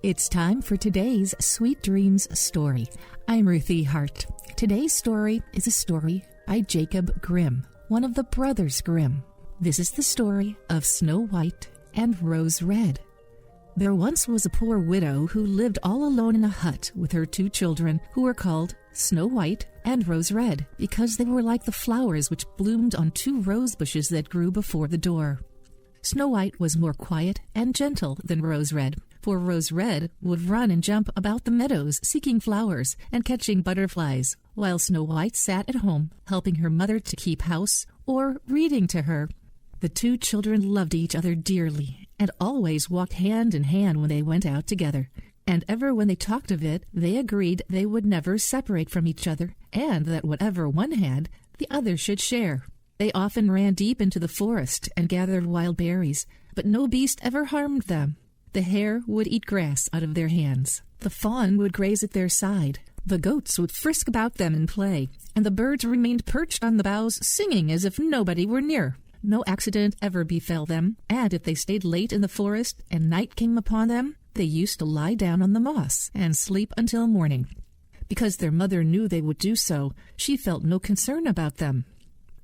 It's time for today's Sweet Dreams story. I'm Ruthie Hart. Today's story is a story by Jacob Grimm, one of the Brothers Grimm. This is the story of Snow White and Rose Red. There once was a poor widow who lived all alone in a hut with her 2 children, who were called Snow White and Rose Red, because they were like the flowers which bloomed on 2 rose bushes that grew before the door. Snow White was more quiet and gentle than Rose Red, for Rose Red would run and jump about the meadows seeking flowers and catching butterflies, while Snow White sat at home helping her mother to keep house or reading to her. The 2 children loved each other dearly and always walked hand in hand when they went out together. And ever when they talked of it, they agreed they would never separate from each other, and that whatever one had, the other should share. They often ran deep into the forest and gathered wild berries, but no beast ever harmed them. The hare would eat grass out of their hands. The fawn would graze at their side. The goats would frisk about them and play, and the birds remained perched on the boughs singing as if nobody were near. No accident ever befell them, and if they stayed late in the forest and night came upon them, they used to lie down on the moss and sleep until morning. Because their mother knew they would do so, she felt no concern about them.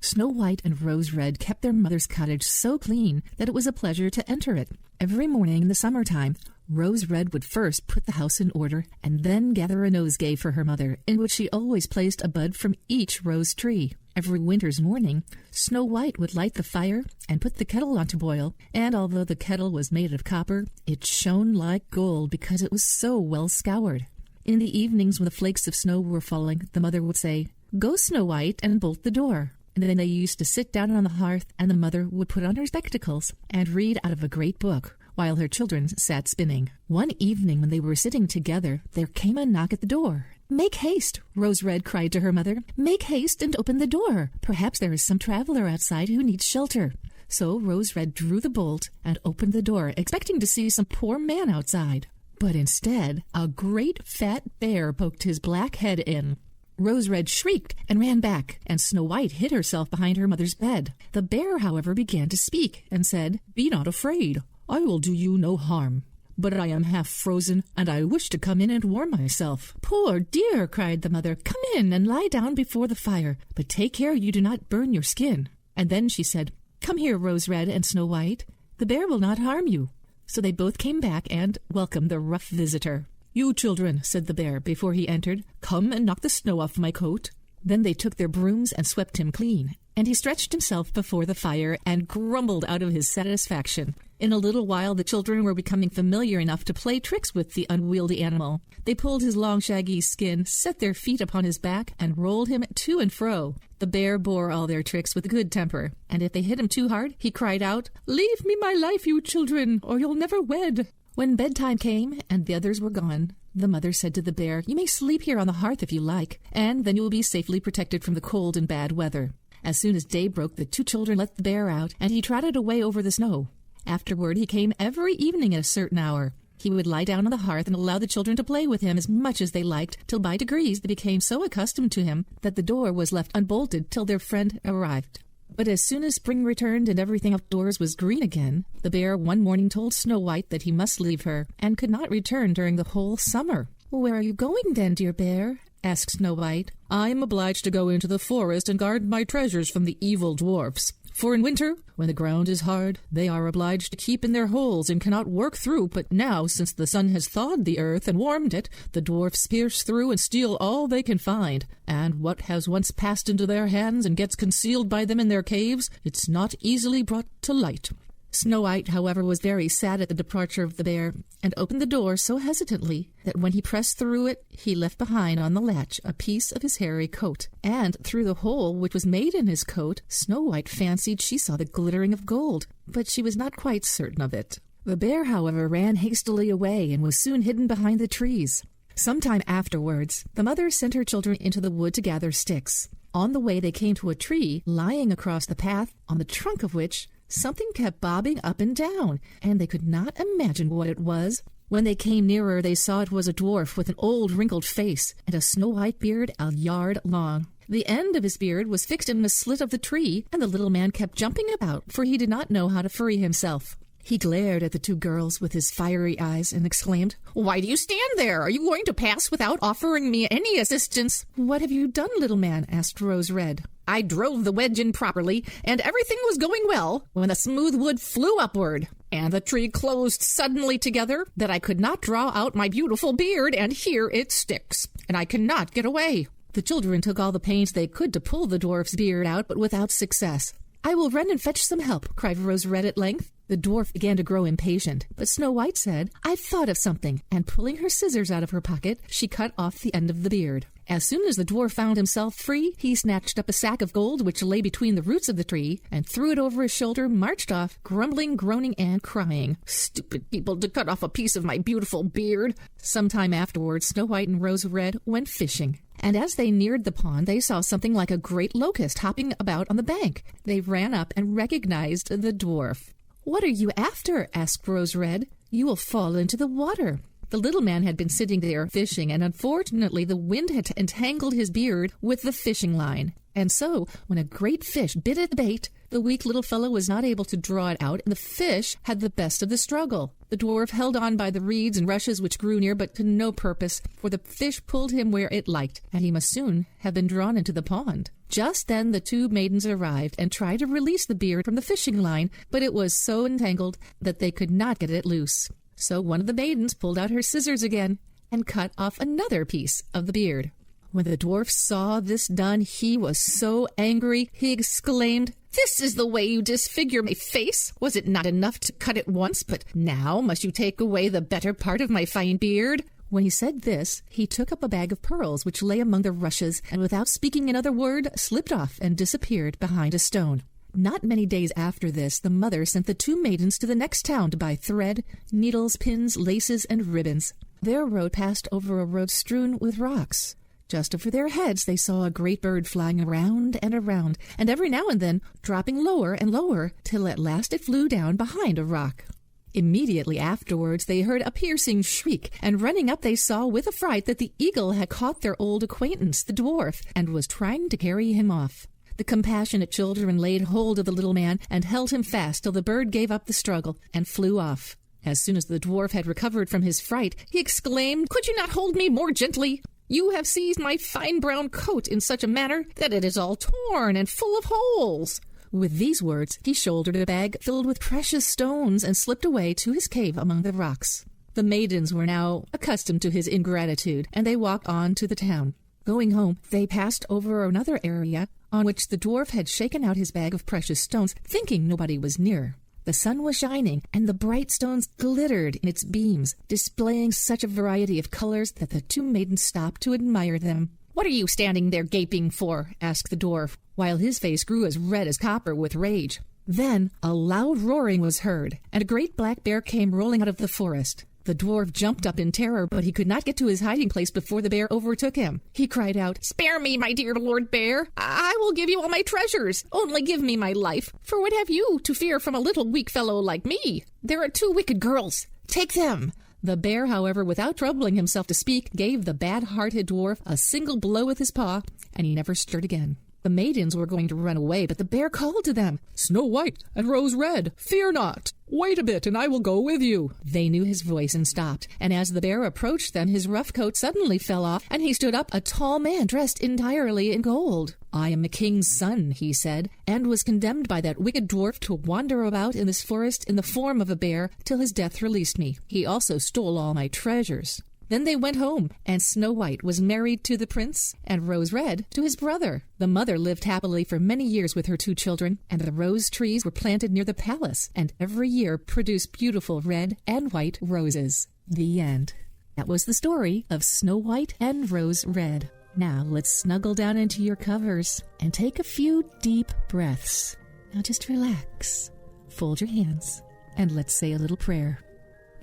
Snow White and Rose Red kept their mother's cottage so clean that it was a pleasure to enter it. Every morning in the summertime, Rose Red would first put the house in order and then gather a nosegay for her mother, in which she always placed a bud from each rose tree. Every winter's morning, Snow White would light the fire and put the kettle on to boil, and although the kettle was made of copper, it shone like gold because it was so well scoured. In the evenings when the flakes of snow were falling, the mother would say, "Go, Snow White, and bolt the door." And then they used to sit down on the hearth, and the mother would put on her spectacles and read out of a great book, while her children sat spinning. One evening when they were sitting together, there came a knock at the door. "Make haste," Rose Red cried to her mother. "Make haste and open the door. Perhaps there is some traveler outside who needs shelter." So Rose Red drew the bolt and opened the door, expecting to see some poor man outside. But instead, a great fat bear poked his black head in. Rose Red shrieked and ran back, and Snow White hid herself behind her mother's bed. The bear, however, began to speak and said, "Be not afraid. I will do you no harm. But I am half frozen, and I wish to come in and warm myself." "Poor dear," cried the mother, "come in and lie down before the fire, but take care you do not burn your skin." And then she said, "Come here, Rose Red and Snow White. The bear will not harm you." So they both came back and welcomed the rough visitor. "You children," said the bear before he entered, "come and knock the snow off my coat." Then they took their brooms and swept him clean, and he stretched himself before the fire and grumbled out of his satisfaction. In a little while the children were becoming familiar enough to play tricks with the unwieldy animal. They pulled his long shaggy skin, set their feet upon his back, and rolled him to and fro. The bear bore all their tricks with good temper, and if they hit him too hard, he cried out, "Leave me my life, you children, or you'll never wed." When bedtime came and the others were gone, the mother said to the bear, "You may sleep here on the hearth if you like, and then you will be safely protected from the cold and bad weather." As soon as day broke, the 2 children let the bear out, and he trotted away over the snow. Afterward, he came every evening at a certain hour. He would lie down on the hearth and allow the children to play with him as much as they liked, till by degrees they became so accustomed to him that the door was left unbolted till their friend arrived. But as soon as spring returned and everything outdoors was green again, the bear one morning told Snow White that he must leave her, and could not return during the whole summer. "Where are you going then, dear bear?" asked Snow White. "I am obliged to go into the forest and guard my treasures from the evil dwarfs. For in winter, when the ground is hard, they are obliged to keep in their holes and cannot work through. But now, since the sun has thawed the earth and warmed it, the dwarfs pierce through and steal all they can find. And what has once passed into their hands and gets concealed by them in their caves, it's not easily brought to light." Snow White, however, was very sad at the departure of the bear, and opened the door so hesitantly that when he pressed through it, he left behind on the latch a piece of his hairy coat. And through the hole which was made in his coat, Snow White fancied she saw the glittering of gold, but she was not quite certain of it. The bear, however, ran hastily away and was soon hidden behind the trees. Some time afterwards, the mother sent her children into the wood to gather sticks. On the way they came to a tree lying across the path, on the trunk of which something kept bobbing up and down, and they could not imagine what it was. When they came nearer, they saw it was a dwarf with an old wrinkled face and a snow-white beard a yard long. The end of his beard was fixed in a slit of the tree, and the little man kept jumping about, for he did not know how to free himself. He glared at the two girls with his fiery eyes and exclaimed, "Why do you stand there? Are you going to pass without offering me any assistance?" "What have you done, little man?" asked Rose Red. "I drove the wedge in properly, and everything was going well, when the smooth wood flew upward, and the tree closed suddenly together, that I could not draw out my beautiful beard, and here it sticks, and I cannot get away." The children took all the pains they could to pull the dwarf's beard out, but without success. "I will run and fetch some help," cried Rose Red at length. The dwarf began to grow impatient, but Snow White said, "I've thought of something," and pulling her scissors out of her pocket, she cut off the end of the beard. As soon as the dwarf found himself free, he snatched up a sack of gold which lay between the roots of the tree, and threw it over his shoulder, marched off, grumbling, groaning, and crying. "Stupid people to cut off a piece of my beautiful beard." Some time afterwards, Snow White and Rose Red went fishing, and as they neared the pond, they saw something like a great locust hopping about on the bank. They ran up and recognized the dwarf. "What are you after?" asked Rose Red. "You will fall into the water." The little man had been sitting there fishing, and unfortunately the wind had entangled his beard with the fishing line. And so, when a great fish bit at the bait, the weak little fellow was not able to draw it out, and the fish had the best of the struggle. The dwarf held on by the reeds and rushes which grew near, but to no purpose, for the fish pulled him where it liked, and he must soon have been drawn into the pond. Just then the two maidens arrived and tried to release the beard from the fishing line, but it was so entangled that they could not get it loose. So one of the maidens pulled out her scissors again and cut off another piece of the beard. When the dwarf saw this done, he was so angry, he exclaimed, "This is the way you disfigure my face! Was it not enough to cut it once, but now must you take away the better part of my fine beard?" When he said this, he took up a bag of pearls which lay among the rushes, and without speaking another word, slipped off and disappeared behind a stone. Not many days after this, the mother sent the two maidens to the next town to buy thread, needles, pins, laces, and ribbons. Their road passed over a road strewn with rocks. Just over their heads they saw a great bird flying around, and every now and then dropping lower and lower, till at last it flew down behind a rock. Immediately afterwards they heard a piercing shriek, and running up they saw with affright that the eagle had caught their old acquaintance, the dwarf, and was trying to carry him off. The compassionate children laid hold of the little man and held him fast till the bird gave up the struggle and flew off. As soon as the dwarf had recovered from his fright, he exclaimed, "Could you not hold me more gently? You have seized my fine brown coat in such a manner that it is all torn and full of holes." With these words, he shouldered a bag filled with precious stones and slipped away to his cave among the rocks. The maidens were now accustomed to his ingratitude, and they walked on to the town. Going home, they passed over another area on which the dwarf had shaken out his bag of precious stones, thinking nobody was near. The sun was shining, and the bright stones glittered in its beams, displaying such a variety of colors that the two maidens stopped to admire them. "What are you standing there gaping for?" asked the dwarf, while his face grew as red as copper with rage. Then a loud roaring was heard, and a great black bear came rolling out of the forest. The dwarf jumped up in terror, but he could not get to his hiding place before the bear overtook him. He cried out, "Spare me, my dear Lord Bear! I will give you all my treasures. Only give me my life, for what have you to fear from a little weak fellow like me? There are two wicked girls. Take them." The bear, however, without troubling himself to speak, gave the bad-hearted dwarf a single blow with his paw, and he never stirred again. The maidens were going to run away, but the bear called to them, "Snow White and Rose Red, fear not! Wait a bit, and I will go with you." They knew his voice and stopped, and as the bear approached them, his rough coat suddenly fell off, and he stood up, a tall man dressed entirely in gold. "I am a king's son," he said, "and was condemned by that wicked dwarf to wander about in this forest in the form of a bear till his death released me. He also stole all my treasures." Then they went home, and Snow White was married to the prince, and Rose Red to his brother. The mother lived happily for many years with her two children, and the rose trees were planted near the palace, and every year produced beautiful red and white roses. The end. That was the story of Snow White and Rose Red. Now let's snuggle down into your covers and take a few deep breaths. Now just relax, fold your hands, and let's say a little prayer.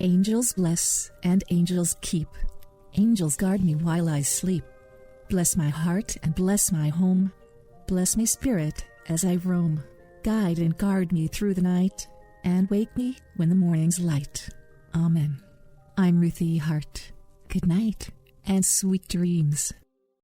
Angels bless and angels keep. Angels guard me while I sleep. Bless my heart and bless my home. Bless my spirit as I roam. Guide and guard me through the night, and wake me when the morning's light. Amen. I'm Ruthie Hart. Good night and sweet dreams.